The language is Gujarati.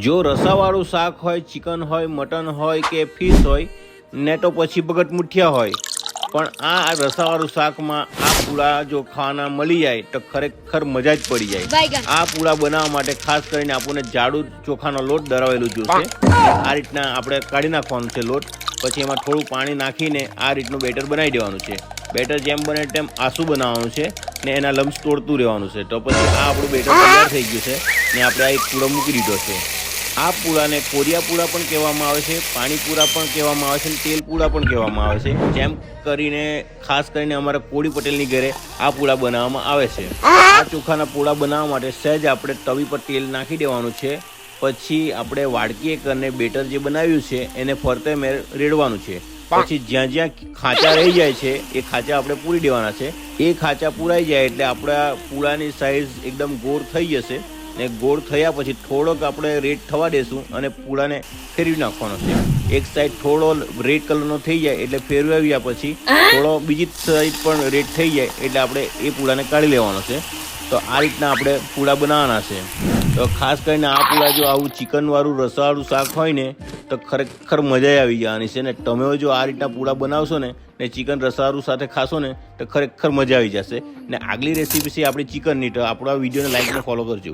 જો રસાવાળું શાક હોય, ચિકન હોય, મટન હોય કે ફિશ હોય ને તો પછી ભગત મુઠિયા હોય, પણ આ રસાવાળું શાકમાં આ પૂળા જો ખાવાના મળી જાય તો ખરેખર મજા જ પડી જાય। આ પૂળા બનાવવા માટે ખાસ કરીને આપણને જાડું ચોખાનો લોટ દળાવેલું જોઈશે। આ રીતના આપણે કાઢી નાખવાનું છે લોટ, પછી એમાં થોડું પાણી નાખીને આ રીતનું બેટર બનાવી દેવાનું છે। બેટર જેમ બને તેમ આસું બનાવવાનું છે ને એના લમ્સ તોડતું રહેવાનું છે। તો પછી આ આપણું બેટર તૈયાર થઈ ગયું છે ને આપણે આ એક પૂળો મૂકી દીધો છે। આ પૂળાને કોરિયા પૂળા પણ કહેવામાં આવે છે, પાણી પૂળા પણ કહેવામાં આવે છે અને તેલ પૂળા પણ કહેવામાં આવે છે। જેમ કરીને ખાસ કરીને અમારા કોળી પટેલની ઘરે આ પૂળા બનાવવામાં આવે છે। આ ચોખાના પૂળા બનાવવા માટે સહેજ આપણે તવી પર તેલ નાખી દેવાનું છે, પછી આપણે વાડકીએ કરીને બેટર જે બનાવ્યું છે એને ફરતે મેં રેડવાનું છે। પછી જ્યાં જ્યાં ખાંચા રહી જાય છે એ ખાંચા આપણે પૂરી દેવાના છે। એ ખાંચા પૂરાઈ જાય એટલે આપણા પૂળાની સાઈઝ એકદમ ગોળ થઈ જશે ને ગોળ થયા પછી થોડોક આપણે રેડ થવા દેશું અને પૂળાને ફેરવી નાખવાનો છે। એક સાઈડ થોડો રેડ કલરનો થઈ જાય એટલે ફેરવ્યા પછી થોડો બીજી સાઈડ પણ રેડ થઈ જાય એટલે આપણે એ પૂળાને કાઢી લેવાનો છે। તો આ રીતના આપણે પૂળા બનાવવાના છે। તો ખાસ કરીને આ પૂળા જો આવું ચિકનવાળું રસાવાળું શાક હોય ને તો ખરેખર મજા આવી જવાની છે ને તમે જો આ રીતના પૂળા બનાવશો ને ચિકન રસાવાળું સાથે ખાશો ને તો ખરેખર મજા આવી જશે। ને આગલી રેસીપી છે આપણી ચિકનની, તો આપણા વિડીયોને લાઈક અને ફોલો કરજો।